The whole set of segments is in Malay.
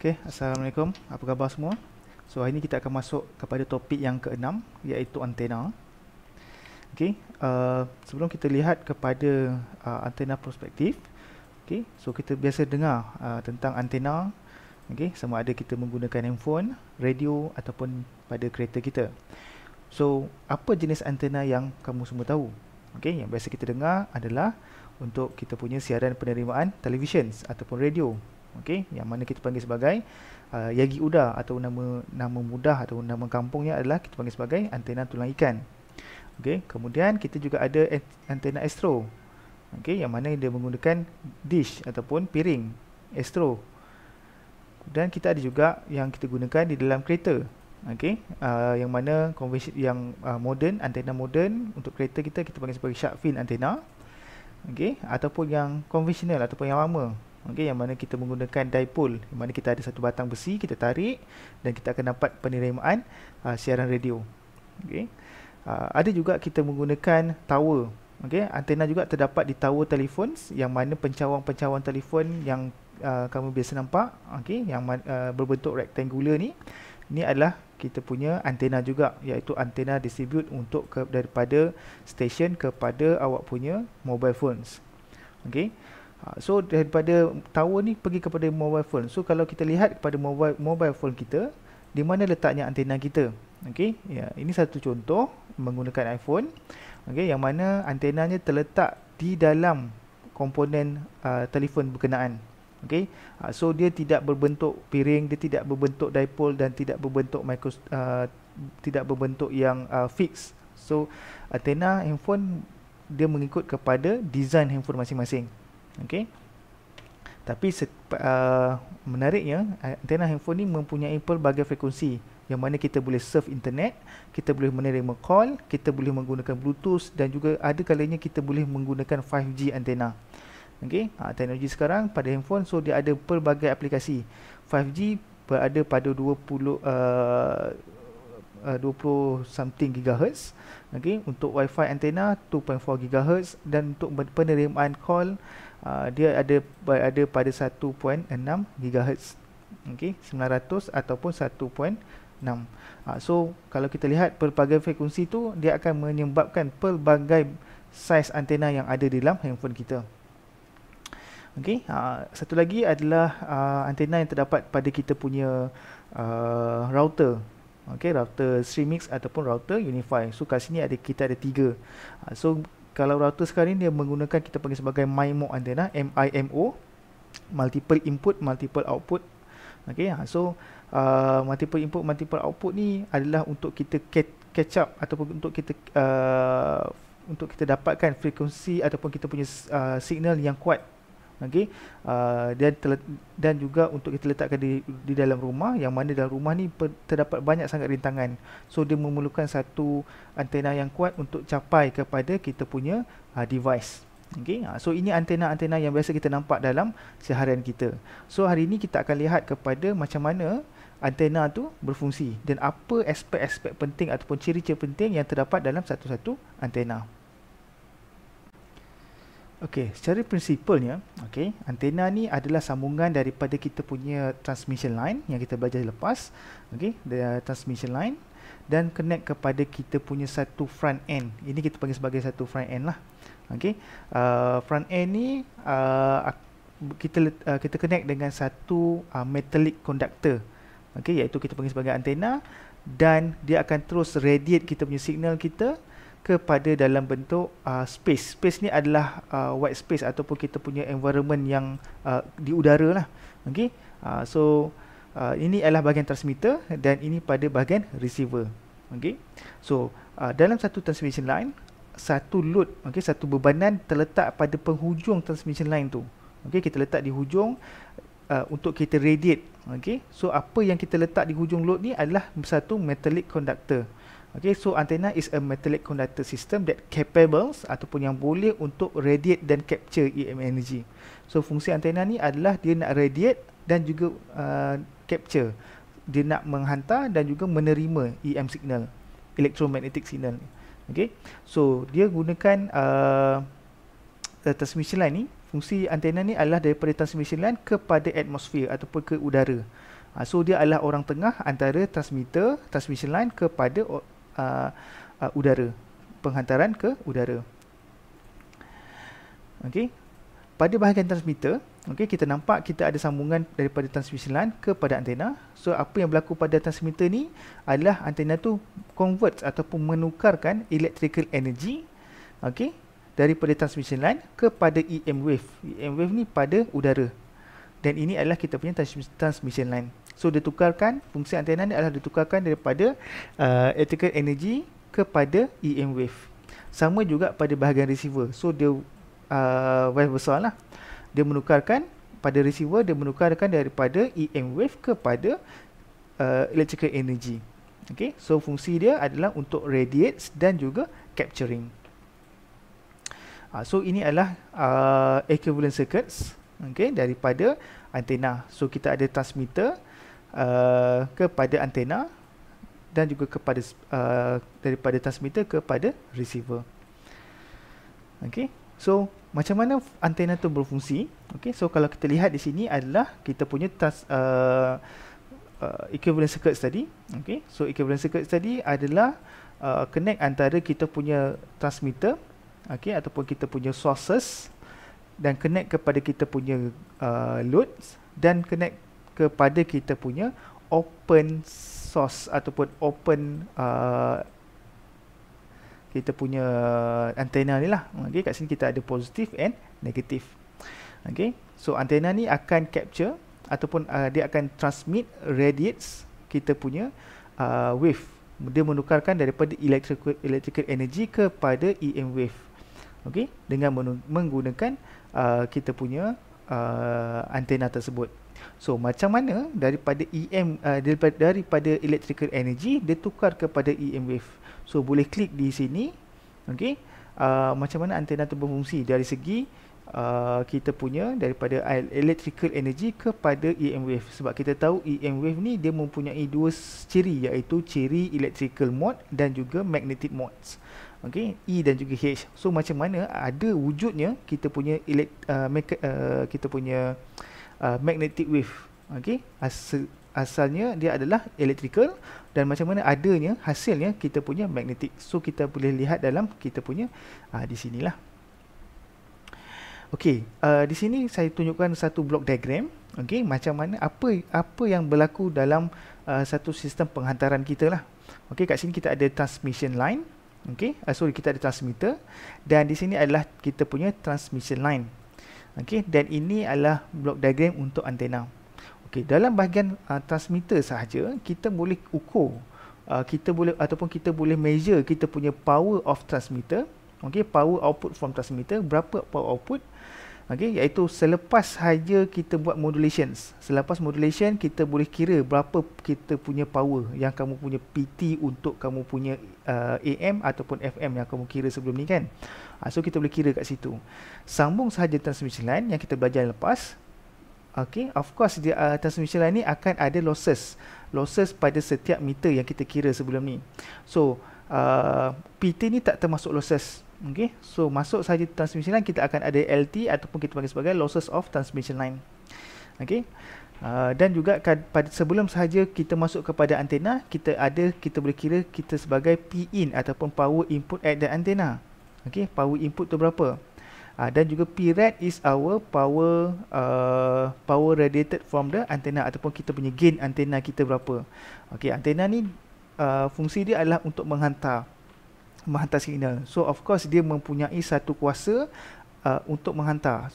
Okay, Assalamualaikum. Apa khabar semua? So, hari ini kita akan masuk kepada topik yang keenam, iaitu antena. Okay, sebelum kita lihat kepada antena prospektif, okay, so kita biasa dengar tentang antena. Okay, sama ada kita menggunakan handphone, radio ataupun pada kereta kita. So, apa jenis antena yang kamu semua tahu? Okay, yang biasa kita dengar adalah untuk kita punya siaran penerimaan televisyen ataupun radio. Okay, yang mana kita panggil sebagai yagi uda, atau nama mudah atau nama kampungnya adalah kita panggil sebagai antena tulang ikan. Okay, kemudian kita juga ada antena astro. Okay, yang mana dia menggunakan dish ataupun piring astro. Dan kita ada juga yang kita gunakan di dalam kereta. Okay, yang mana yang moden, antena moden untuk kereta kita panggil sebagai shark fin antena. Okay, ataupun yang konvensional ataupun yang lama. Okay, yang mana kita menggunakan dipole, yang mana kita ada satu batang besi, kita tarik dan kita akan dapat penerimaan siaran radio. Okay. Ada juga kita menggunakan tower. Okay, antena juga terdapat di tower telefon, yang mana pencawang-pencawang telefon yang kamu biasa nampak, okay, yang berbentuk rectangular ni, ini adalah kita punya antena juga, iaitu antena distribute untuk daripada stesen kepada awak punya mobile phones. Okay. So daripada tower ni pergi kepada mobile phone. So kalau kita lihat kepada mobile phone kita, di mana letaknya antena kita. Okey, ya, ini satu contoh menggunakan iPhone. Okey, yang mana antenanya terletak di dalam komponen telefon berkenaan. Okey, so dia tidak berbentuk piring, dia tidak berbentuk dipole dan tidak berbentuk tidak berbentuk yang fix. So antena handphone dia mengikut kepada design handphone masing-masing. Okay. Tapi menariknya, antena handphone ni mempunyai pelbagai frekuensi, yang mana kita boleh surf internet, kita boleh menerima call, kita boleh menggunakan bluetooth, dan juga ada kalanya kita boleh menggunakan 5G antena. Okay. Teknologi sekarang pada handphone, so dia ada pelbagai aplikasi. 5G berada pada 20 something GHz. Okay. Untuk Wi-Fi antena 2.4 GHz, dan untuk penerimaan call dia ada pada 1.6 GHz. Okay, 900 ataupun 1.6. So kalau kita lihat pelbagai frekuensi tu, dia akan menyebabkan pelbagai saiz antena yang ada di dalam handphone kita. Okay, satu lagi adalah antena yang terdapat pada kita punya router. Okay, router Streamix ataupun router Unify. So kat sini kita ada 3. So kalau router sekarang ni dia menggunakan, kita panggil sebagai MIMO antena, MIMO, multiple input multiple output. Okay, so multiple input multiple output ni adalah untuk kita catch up ataupun untuk kita dapatkan frekuensi ataupun kita punya signal yang kuat. Okay, dan juga untuk kita letakkan di dalam rumah, yang mana dalam rumah ni terdapat banyak sangat rintangan. So dia memerlukan satu antena yang kuat untuk capai kepada kita punya device. Okay, so ini antena-antena yang biasa kita nampak dalam seharian kita. So hari ini kita akan lihat kepada macam mana antena tu berfungsi dan apa aspek-aspek penting ataupun ciri-ciri penting yang terdapat dalam satu-satu antena. Okey, secara prinsipalnya, okey, antena ni adalah sambungan daripada kita punya transmission line yang kita belajar lepas, okey, the transmission line, dan connect kepada kita punya satu front end. Ini kita panggil sebagai satu front end lah. Okey, front end ni kita connect dengan satu metallic conductor. Okey, iaitu kita panggil sebagai antena, dan dia akan terus radiate kita punya signal kita kepada dalam bentuk space. Space ni adalah white space ataupun kita punya environment yang di udara lah. Okay. So ini adalah bahagian transmitter dan ini pada bahagian receiver. Okay. So dalam satu transmission line, satu load, okay, satu bebanan terletak pada penghujung transmission line tu. Okay, kita letak di hujung untuk kita radiate. Okay. So apa yang kita letak di hujung load ni adalah satu metallic conductor. Okay, so antenna is a metallic conductor system that capable ataupun yang boleh untuk radiate dan capture EM energy. So fungsi antena ni adalah dia nak radiate dan juga capture. Dia nak menghantar dan juga menerima EM signal, electromagnetic signal. Okay, so dia gunakan transmission line ni. Fungsi antena ni adalah daripada transmission line kepada atmosfer ataupun ke udara. So dia adalah orang tengah antara transmission line kepada udara, penghantaran ke udara. Okey. Pada bahagian transmitter, okey, kita nampak kita ada sambungan daripada transmission line kepada antena. So apa yang berlaku pada transmitter ni adalah antena tu convert ataupun menukarkan electrical energy, okey, daripada transmission line kepada EM wave. EM wave ni pada udara. Dan ini adalah kita punya transmission line. So dia tukarkan, fungsi antena ni adalah ditukarkan daripada electrical energy kepada EM wave. Sama juga pada bahagian receiver. So dia wave besar lah. Dia menukarkan pada receiver, dia menukarkan daripada EM wave kepada electrical energy. Okay, so fungsi dia adalah untuk radiates dan juga capturing. So ini adalah equivalent circuits, okay, daripada antena. So kita ada transmitter kepada antena dan juga kepada daripada transmitter kepada receiver. Okay, so macam mana antena tu berfungsi? Okay, so kalau kita lihat di sini adalah kita punya equivalent circuits tadi. Okay, so equivalent circuits tadi adalah connect antara kita punya transmitter, okay, ataupun kita punya sources, dan connect kepada kita punya loads, dan connect kepada kita punya open source ataupun open kita punya antena ni lah. Okay, kat sini kita ada positif and negatif. Okay, so antena ni akan capture ataupun dia akan transmit radiates kita punya wave. Dia menukarkan daripada electrical energy kepada EM wave. Okay, dengan menggunakan kita punya antena tersebut. So macam mana daripada daripada electrical energy dia tukar kepada EM wave. So boleh klik di sini. Okay, macam mana antena tu berfungsi dari segi kita punya daripada electrical energy kepada EM wave. Sebab kita tahu EM wave ni dia mempunyai dua ciri, iaitu ciri electrical mode dan juga magnetic modes. Okay, E dan juga H. So macam mana ada wujudnya kita punya magnetic wave. Okay, asalnya dia adalah electrical, dan macam mana adanya hasilnya kita punya magnetic. So kita boleh lihat dalam kita punya di sinilah. Okey, di sini saya tunjukkan satu block diagram. Okey, macam mana apa yang berlaku dalam satu sistem penghantaran kita lah. Okey, kat sini kita ada transmission line. Okey, kita ada transmitter, dan di sini adalah kita punya transmission line. Okey, dan ini adalah block diagram untuk antena. Okey, dalam bahagian transmitter sahaja kita boleh ukur, kita boleh measure kita punya power of transmitter. Okey, power output from transmitter, berapa power output. Okey, iaitu selepas sahaja kita buat modulations. Selepas modulation kita boleh kira berapa kita punya power yang kamu punya PT untuk kamu punya AM ataupun FM yang kamu kira sebelum ni kan. So kita boleh kira kat situ. Sambung sahaja transmission line yang kita belajar lepas. Okay, of course dia, transmission line ni akan ada losses pada setiap meter yang kita kira sebelum ni. So PT ni tak termasuk losses. Okay, so masuk sahaja transmission line kita akan ada LT ataupun kita panggil sebagai losses of transmission line. Okay, dan juga pada sebelum sahaja kita masuk kepada antena, kita boleh kira kita sebagai P in ataupun power input at the antenna. Okay, power input tu berapa? Dan juga Prad is our power radiated from the antenna, ataupun kita punya gain antena kita berapa. Okay, antena ni fungsi dia adalah untuk menghantar signal. So of course dia mempunyai satu kuasa untuk menghantar.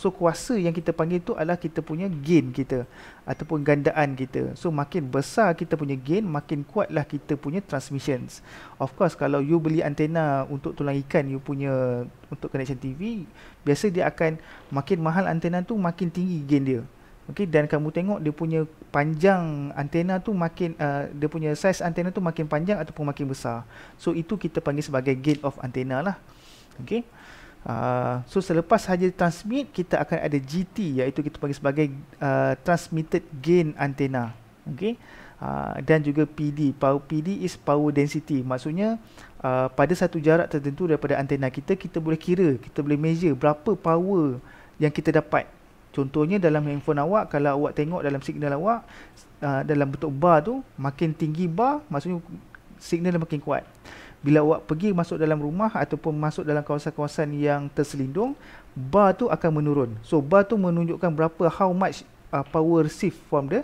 So kuasa yang kita panggil tu adalah kita punya gain kita ataupun gandaan kita. So makin besar kita punya gain, makin kuatlah kita punya transmissions. Of course kalau you beli antena untuk tulang ikan you punya untuk connection TV, biasa dia akan makin mahal antena tu makin tinggi gain dia. Okey, dan kamu tengok dia punya panjang antena tu makin dia punya size antena tu makin panjang ataupun makin besar. So itu kita panggil sebagai gain of antena lah. Okey. So selepas sahaja transmit kita akan ada GT, iaitu kita panggil sebagai transmitted gain antena. Okey. Dan juga PD. PD is power density. Maksudnya pada satu jarak tertentu daripada antena kita boleh kira, kita boleh measure berapa power yang kita dapat. Contohnya dalam handphone awak, kalau awak tengok dalam signal awak, dalam bentuk bar tu, makin tinggi bar, maksudnya signal makin kuat. Bila awak pergi masuk dalam rumah ataupun masuk dalam kawasan-kawasan yang terselindung, bar tu akan menurun. So bar tu menunjukkan berapa, how much power received from the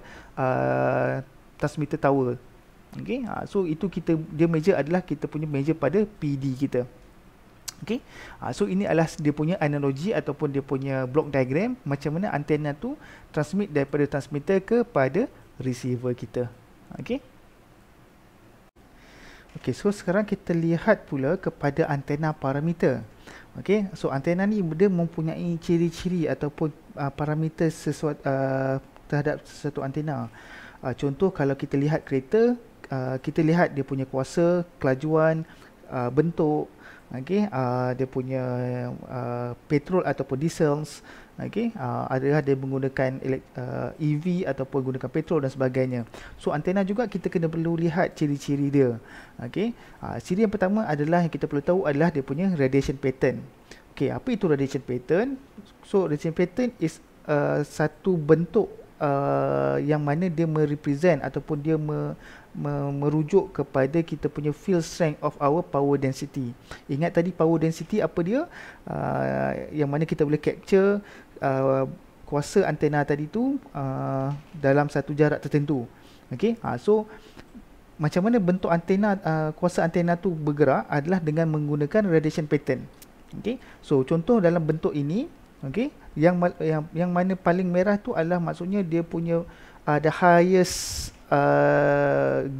transmitter tower. Okay, so itu dia measure adalah kita punya measure pada PD kita. Okay, so ini adalah dia punya analogi ataupun dia punya block diagram macam mana antena tu transmit daripada transmitter kepada receiver kita. Okay. Okay, so sekarang kita lihat pula kepada antena parameter. Okay, so antena ni dia mempunyai ciri-ciri ataupun parameter terhadap sesuatu antena. Contoh kalau kita lihat kereta, kita lihat dia punya kuasa, kelajuan, bentuk. Okay, dia punya petrol ataupun diesels. Okay, adalah dia menggunakan EV ataupun gunakan petrol dan sebagainya. So antena juga kita kena perlu lihat ciri-ciri dia. Okay, ciri yang pertama adalah yang kita perlu tahu adalah dia punya radiation pattern. Okay, apa itu radiation pattern? So radiation pattern is satu bentuk yang mana dia merepresent ataupun dia merujuk kepada kita punya field strength of our power density. Ingat tadi power density apa dia? Yang mana kita boleh capture kuasa antena tadi tu dalam satu jarak tertentu. Okay, so macam mana bentuk antena, kuasa antena tu bergerak adalah dengan menggunakan radiation pattern. Okay, so contoh dalam bentuk ini, okay, yang mana paling merah tu adalah maksudnya dia punya the highest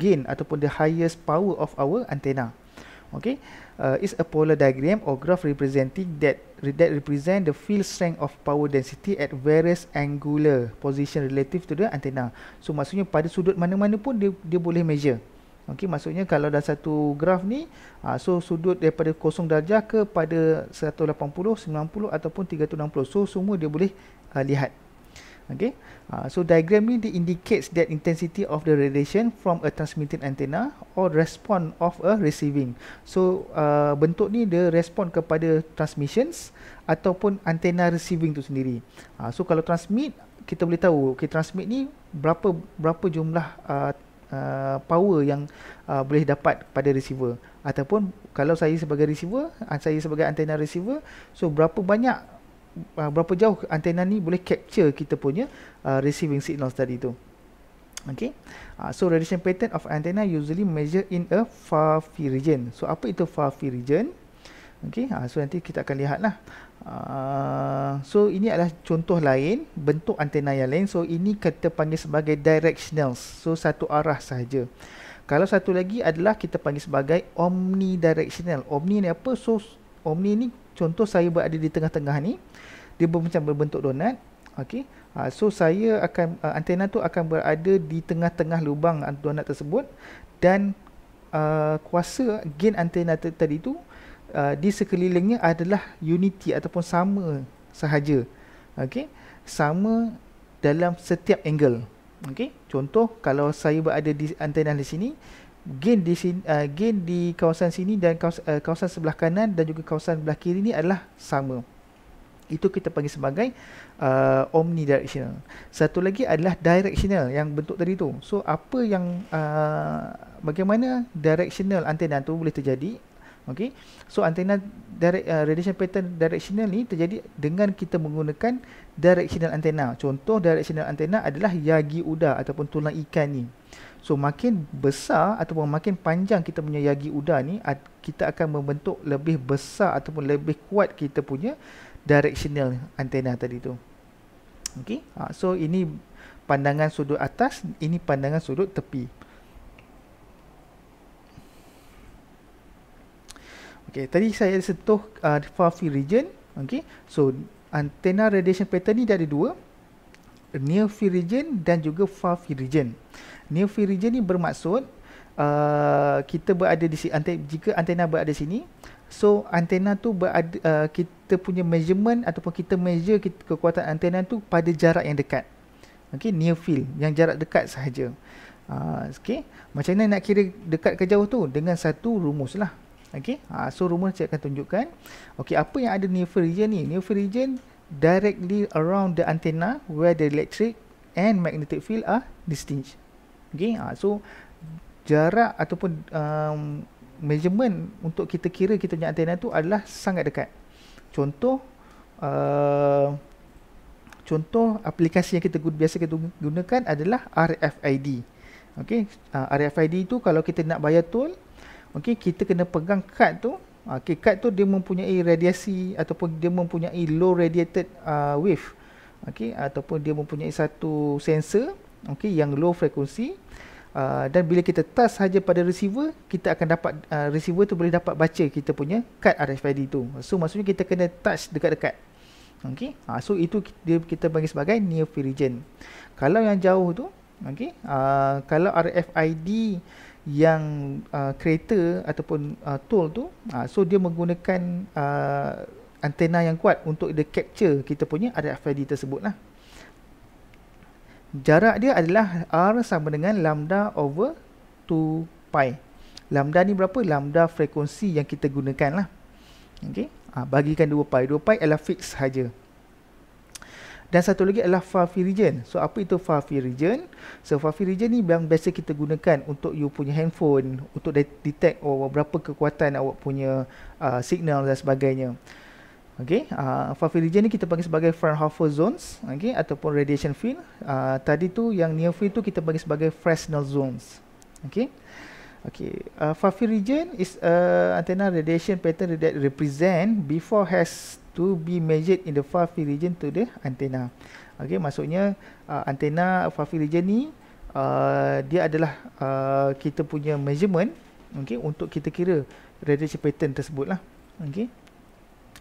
gain ataupun the highest power of our antenna. Okay, is a polar diagram or graph representing that represent the field strength of power density at various angular position relative to the antenna. So maksudnya pada sudut mana-mana pun dia boleh measure. Okay, maksudnya kalau dalam satu graf ni, so sudut daripada 0 darjah kepada 180, 90 ataupun 360. So semua dia boleh lihat. Okay, so diagram ni dia indicates that intensity of the radiation from a transmitting antenna or response of a receiving. So bentuk ni dia respon kepada transmissions ataupun antena receiving tu sendiri. So kalau transmit, kita boleh tahu okay, transmit ni berapa jumlah power yang boleh dapat pada receiver, ataupun kalau saya sebagai receiver, saya sebagai antena receiver, so berapa jauh antena ni boleh capture kita punya receiving signals tadi tu. Okay, so radiation pattern of antenna usually measure in a far field region. So apa itu far field region? Okay, so nanti kita akan lihat lah. So ini adalah contoh lain bentuk antena yang lain. So ini kita panggil sebagai directional, so satu arah sahaja. Kalau satu lagi adalah kita panggil sebagai omnidirectional. Omni ni apa? So omni ni contoh saya berada di tengah-tengah ni, dia macam berbentuk donat. Okay, so saya akan antena tu akan berada di tengah-tengah lubang donat tersebut, dan kuasa gain antena tadi tu di sekelilingnya adalah unity ataupun sama sahaja. Okay, sama dalam setiap angle. Okay, contoh kalau saya berada di antena di sini, gain di sini, gain di kawasan sini dan kawasan sebelah kanan dan juga kawasan sebelah kiri ni adalah sama. Itu kita panggil sebagai omnidirectional. Satu lagi adalah directional yang bentuk tadi tu. So apa yang bagaimana directional antena tu boleh terjadi? Okay, so antena radiation pattern directional ni terjadi dengan kita menggunakan directional antena. Contoh directional antena adalah yagi uda ataupun tulang ikan ni. So makin besar ataupun makin panjang kita punya yagi uda ni, kita akan membentuk lebih besar ataupun lebih kuat kita punya directional antena tadi tu. Okay, so ini pandangan sudut atas, ini pandangan sudut tepi. Okay, tadi saya sentuh far field region. Okay, so antena radiation pattern ni ada dua, near field region dan juga far field region. Near field region ni bermaksud kita berada di sini, jika antena berada di sini, so antena tu berada, kita punya measurement ataupun kita measure kekuatan antena tu pada jarak yang dekat. Okay, near field, yang jarak dekat sahaja. Okay, macam mana nak kira dekat ke jauh tu? Dengan satu rumus lah. Okay, so rumus saya akan tunjukkan. Okay, apa yang ada near field region ni? Near field region directly around the antenna where the electric and magnetic field are distinct. Okay, so jarak ataupun measurement untuk kita kira kita punya antena tu adalah sangat dekat. Contoh aplikasi yang kita biasa kita gunakan adalah RFID. Okay, RFID tu kalau kita nak bayar tol, okay, kita kena pegang kad tu. Okay, kad tu dia mempunyai radiasi ataupun dia mempunyai low radiated wave. Okay, ataupun dia mempunyai satu sensor, okay, yang low frekuensi. Dan bila kita touch saja pada receiver, kita akan dapat receiver tu boleh dapat baca kita punya kad RFID tu. So maksudnya kita kena touch dekat-dekat. Okay, so itu kita bagi sebagai near field region. Kalau yang jauh tu, okay, kalau RFID yang kereta ataupun tol tu, so dia menggunakan antena yang kuat untuk dia capture kita punya RFID tersebut lah. Jarak dia adalah R sama dengan lambda over 2 pi. Lambda ni berapa? Lambda frekuensi yang kita gunakan lah. Okay, bagikan 2 pi. 2 pi adalah fix sahaja. Dan satu lagi adalah far field region. So apa itu far field region? So far field region ni yang biasa kita gunakan untuk you punya handphone, untuk detect berapa kekuatan awak punya signal dan sebagainya. Okay, far field region ni kita panggil sebagai Fraunhofer zones, okay, ataupun radiation field. Tadi tu yang near field tu kita panggil sebagai Fresnel zones. Okay. Okay, far field region is antenna radiation pattern that represent before has to be measured in the far field region to the antenna. Okay, maksudnya antena far field region ni dia adalah kita punya measurement, okay, untuk kita kira radiation pattern tersebut lah. Okay,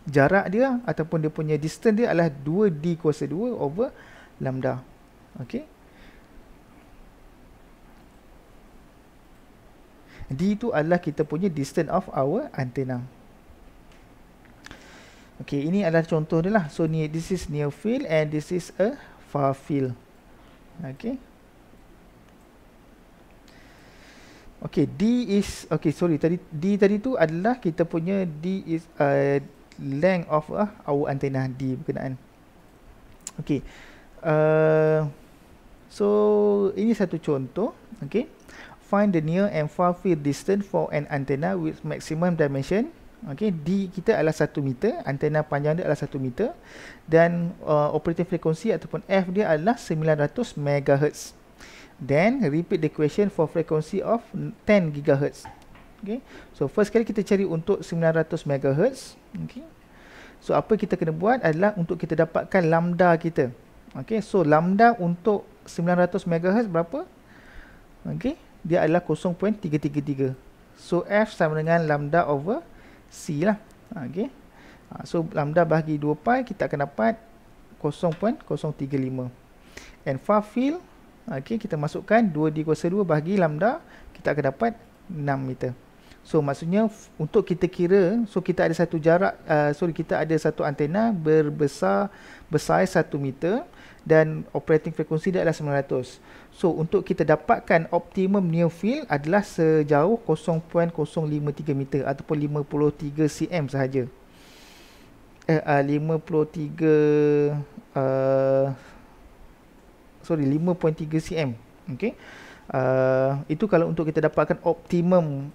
jarak dia ataupun dia punya distance dia adalah 2D kuasa 2 over lambda. Okay, D itu adalah kita punya distance of our antenna. Okay, ini adalah contoh dia lah. So this is near field and this is a far field. Okay. Okay, D is, okay, sorry, D tadi tu adalah kita punya D is length of our antenna D berkenaan. Okay. So ini satu contoh. Okay. Find the near and far field distance for an antenna with maximum dimension. Okay, D kita adalah 1 meter, antena panjang dia adalah 1 meter, dan operating frequency ataupun F dia adalah 900 MHz. Then repeat the equation for frequency of 10 GHz. Okay, so first kali kita cari untuk 900 MHz. Okay, so apa kita kena buat adalah untuk kita dapatkan lambda kita. Okay, so lambda untuk 900 MHz berapa? Okay, dia adalah 0.333. So F sama dengan lambda over C lah. Okay. So lambda bahagi 2 pi kita akan dapat 0.035. And far field, okay, kita masukkan 2D kuasa 2 bahagi lambda, kita akan dapat 6 meter. So maksudnya untuk kita kira, so kita ada satu jarak, kita ada satu antena besar 1 meter dan operating frekuensi dia adalah 900. So untuk kita dapatkan optimum near field adalah sejauh 0.053 meter ataupun 53 cm sahaja. 5.3 cm. Okay. Itu kalau untuk kita dapatkan optimum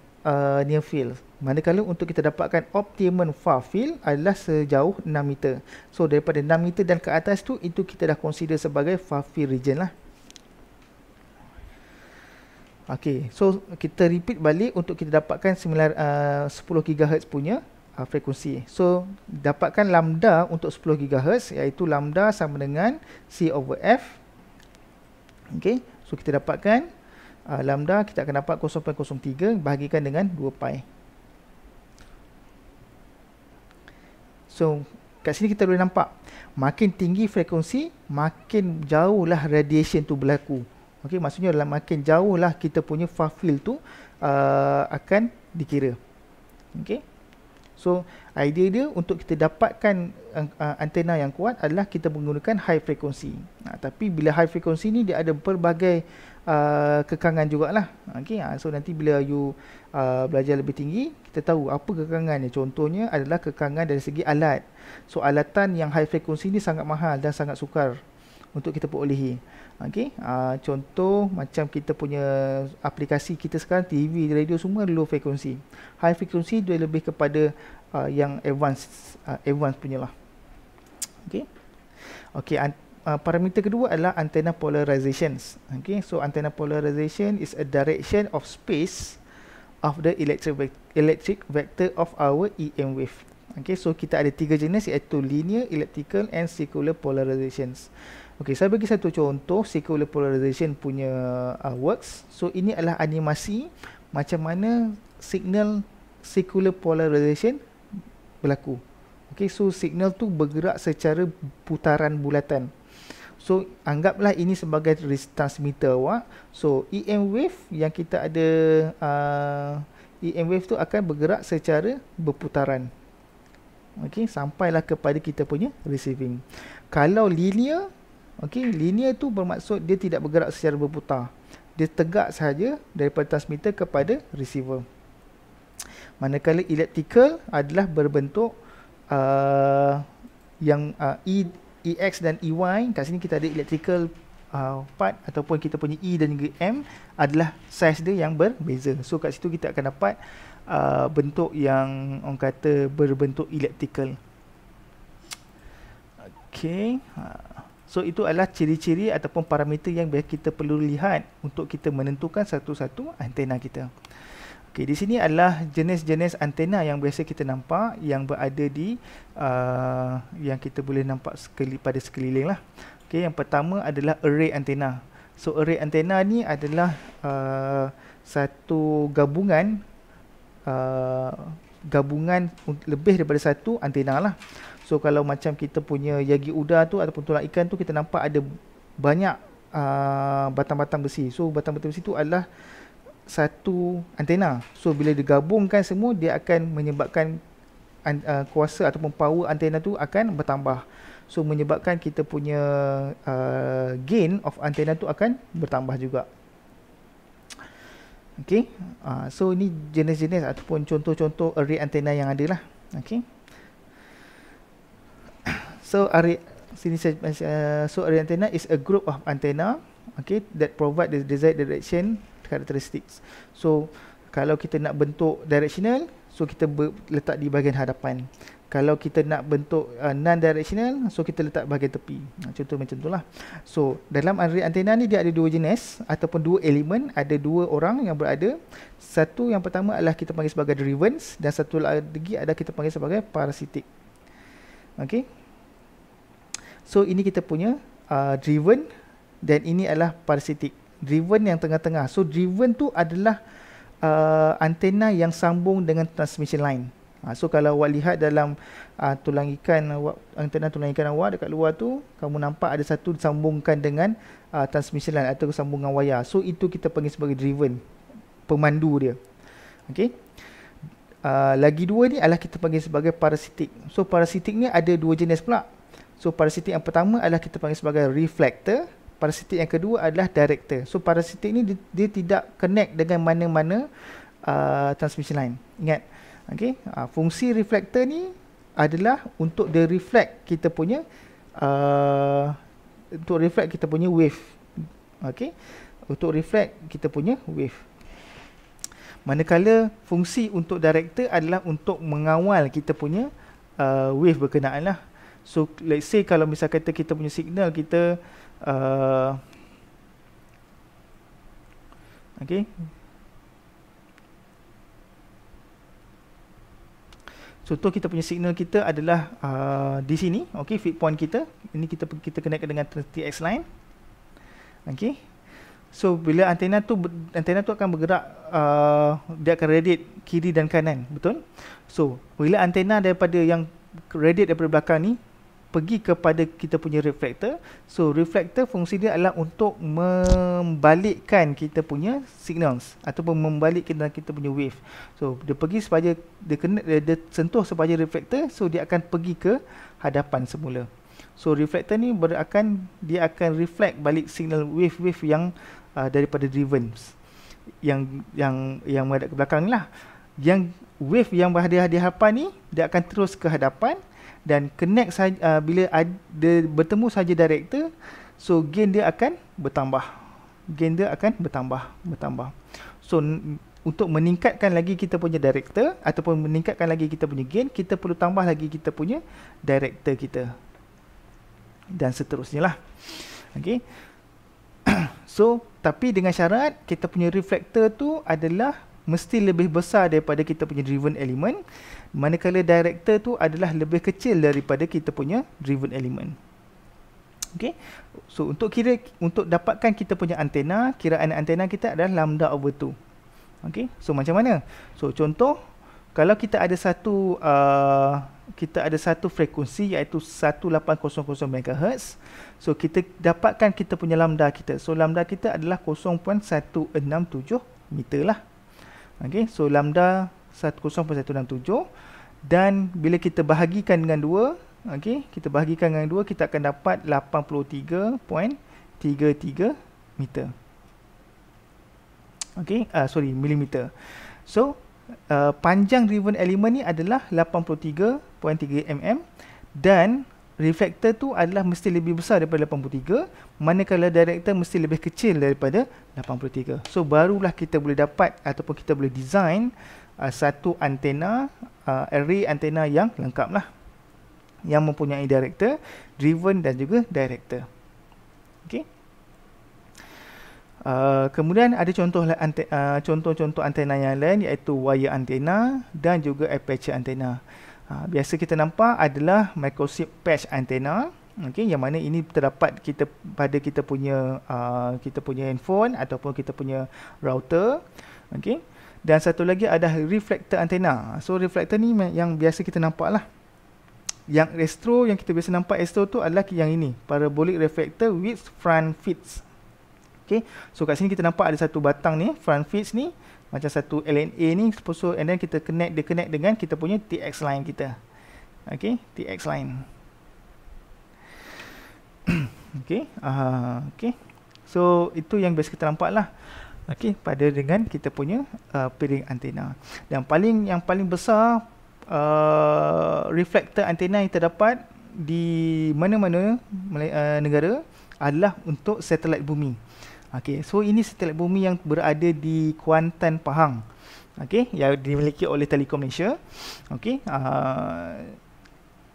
near field. Manakala untuk kita dapatkan optimum far field adalah sejauh 6 meter. So daripada 6 meter dan ke atas tu, itu kita dah consider sebagai far field region lah. Okay, so kita repeat balik untuk kita dapatkan 10 GHz punya frekuensi. So dapatkan lambda untuk 10 GHz, iaitu lambda sama dengan C over F. Okay, so kita dapatkan lambda, kita akan dapat 0.03 bahagikan dengan 2 pi. So kat sini kita boleh nampak, makin tinggi frekuensi, makin jauhlah radiation tu berlaku. Okay, maksudnya makin jauhlah kita punya far field tu akan dikira. Okay. So idea dia untuk kita dapatkan antena yang kuat adalah kita menggunakan high frequency. Tapi bila high frequency ni dia ada pelbagai kekangan jugalah. Okey, so nanti bila you belajar lebih tinggi, kita tahu apa kekangannya. Contohnya adalah kekangan dari segi alat. So alatan yang high frequency ni sangat mahal dan sangat sukar untuk kita perolehi. Okey, contoh macam kita punya aplikasi kita sekarang, TV, radio semua low frequency. High frequency dia lebih kepada yang advanced punya lah. Okey. Okey, parameter kedua adalah antenna polarizations. Okey, so antenna polarization is a direction of space of the electric vector of our EM wave. Okey, so kita ada 3 jenis, iaitu linear, elliptical and circular polarizations. Okey, saya bagi satu contoh circular polarization punya works. So ini adalah animasi macam mana signal circular polarization berlaku. Okey, so signal tu bergerak secara putaran bulatan. So anggaplah ini sebagai transmitter awak. So EM wave yang kita ada, EM wave tu akan bergerak secara berputaran. Okey, sampailah kepada kita punya receiving. Kalau linear, okey, linear tu bermaksud dia tidak bergerak secara berputar. Dia tegak sahaja daripada transmitter kepada receiver. Manakala elliptical adalah berbentuk yang EX dan EY. Kat sini kita ada electrical part ataupun kita punya E dan juga M adalah size dia yang berbeza. So kat situ kita akan dapat bentuk yang orang kata berbentuk elliptical. Okey. So itu adalah ciri-ciri ataupun parameter yang kita perlu lihat untuk kita menentukan satu-satu antena kita. Okey, di sini adalah jenis-jenis antena yang biasa kita nampak yang berada di yang kita boleh nampak pada sekeliling lah. Okey, yang pertama adalah array antena. So array antena ni adalah satu gabungan lebih daripada satu antena lah. So kalau macam kita punya yagi udar tu ataupun tulang ikan tu, kita nampak ada banyak batang-batang besi. So batang-batang besi tu adalah satu antena. So bila digabungkan semua, dia akan menyebabkan kuasa ataupun power antena tu akan bertambah. So menyebabkan kita punya gain of antena tu akan bertambah juga. Okey, so ini jenis-jenis ataupun contoh-contoh array antena yang ada lah. Okey, so array antenna is a group of antenna, okay, that provide the desired direction characteristics. So kalau kita nak bentuk directional, so kita letak di bahagian hadapan. Kalau kita nak bentuk non-directional, so kita letak bahagian tepi. Contoh macam itulah. So dalam array antena ni dia ada dua jenis ataupun dua elemen, ada dua orang yang berada. Satu yang pertama adalah kita panggil sebagai driven dan satu lagi adalah kita panggil sebagai parasitic. Okey. So ini kita punya driven dan ini adalah parasitic. Driven yang tengah-tengah. So driven tu adalah antena yang sambung dengan transmission line. So kalau awak lihat dalam tulang ikan awak, antena tulang ikan awak dekat luar tu, kamu nampak ada satu disambungkan dengan transmission line atau sambungan wayar. So itu kita panggil sebagai driven, pemandu dia. Okey. Lagi dua ni adalah kita panggil sebagai parasitic. So parasitic ni ada dua jenis pula. So parasitic yang pertama adalah kita panggil sebagai reflector. Parasitic yang kedua adalah director. So parasitic ni dia tidak connect dengan mana-mana transmission line. Ingat. Okey, fungsi reflector ni adalah untuk dia reflect kita punya wave. Okey, untuk reflect kita punya wave. Manakala fungsi untuk director adalah untuk mengawal kita punya wave berkenaan lah. So let's say kalau misal kata kita punya signal kita okey, contoh kita punya signal kita adalah di sini, okey, feed point kita. Ini kita connect dengan TX line. Okey. So bila antena tu akan bergerak, dia akan radiate kiri dan kanan, betul? So bila antena daripada yang radiate daripada belakang ni pergi kepada kita punya reflector. So reflector fungsi dia adalah untuk membalikkan kita punya signals ataupun membalikkan kita punya wave. So dia pergi supaya dia sentuh supaya reflector, so dia akan pergi ke hadapan semula. So reflector ni dia akan reflect balik signal wave yang daripada driven yang menghadap ke belakang ni lah. Yang wave yang berada di hadapan ni dia akan terus ke hadapan dan connect saja, bila ada bertemu saja director, so gain dia akan bertambah. So untuk meningkatkan lagi kita punya director ataupun meningkatkan lagi kita punya gain, kita perlu tambah lagi kita punya director kita. Dan seterusnya lah. Okay. So tapi dengan syarat kita punya reflector tu adalah mesti lebih besar daripada kita punya driven element, manakala director tu adalah lebih kecil daripada kita punya driven element. Okay. So untuk dapatkan kita punya antena, kiraan antena kita adalah lambda over 2. Okay. So macam mana? So contoh, kalau kita ada satu frekuensi iaitu 1800 MHz, so kita dapatkan kita punya lambda kita. So lambda kita adalah 0.167 meter lah. Okay, so lambda 0.167, dan bila kita bahagikan dengan 2, okay, kita akan dapat 83.33 meter. Okay, milimeter. So panjang driven element ni adalah 83.3 mm dan reflector tu adalah mesti lebih besar daripada 83, manakala director mesti lebih kecil daripada 83. So barulah kita boleh dapat ataupun kita boleh design satu antena, array antena yang lengkap lah, yang mempunyai director, driven dan juga director. Okay. Kemudian ada contoh-contoh antena yang lain iaitu wire antena dan juga aperture antena. Biasa kita nampak adalah microchip patch antena, okay, yang mana ini terdapat pada kita punya handphone ataupun kita punya router, okay. Dan satu lagi ada reflector antena. So reflector ni yang biasa kita nampak lah. Yang astro, yang kita biasa nampak astro tu adalah yang ini, parabolic reflector with front feeds. Okay, so kat sini kita nampak ada satu batang ni, front feeds ni macam satu LNA ni, so and then kita connect dengan kita punya TX line kita. Okay, TX line. Okay, so itu yang biasa kita nampak lah. Okay, pada dengan kita punya piring antena. Dan yang paling besar reflector antena yang terdapat di mana-mana negara adalah untuk satelit bumi. Okay, so ini satelit bumi yang berada di Kuantan, Pahang. Okay, yang dimiliki oleh Telekom Malaysia. Okay,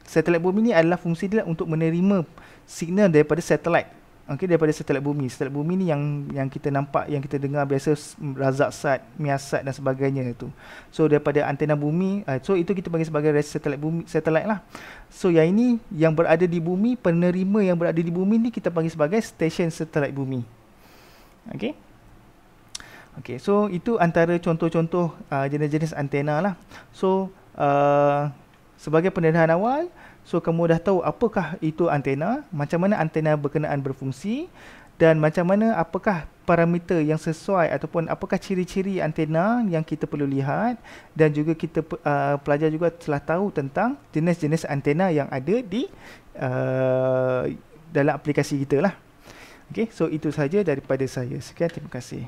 satelit bumi ni adalah fungsi dia untuk menerima signal daripada satelit. Okay, daripada satelit bumi. Satelit bumi ni yang kita nampak, yang kita dengar biasa, Razaksat, Miasat dan sebagainya itu. So daripada antena bumi, so itu kita panggil sebagai satelit lah. So yang ini yang berada di bumi, penerima yang berada di bumi ni kita panggil sebagai stesen satelit bumi. Okay. Okay, so itu antara contoh-contoh jenis-jenis antena lah. So sebagai pendedahan awal, so kamu dah tahu apakah itu antena, macam mana antena berkenaan berfungsi, dan macam mana apakah parameter yang sesuai ataupun apakah ciri-ciri antena yang kita perlu lihat, dan juga kita pelajar juga telah tahu tentang jenis-jenis antena yang ada di dalam aplikasi kita lah. Okay, so itu sahaja daripada saya. Sekian, terima kasih.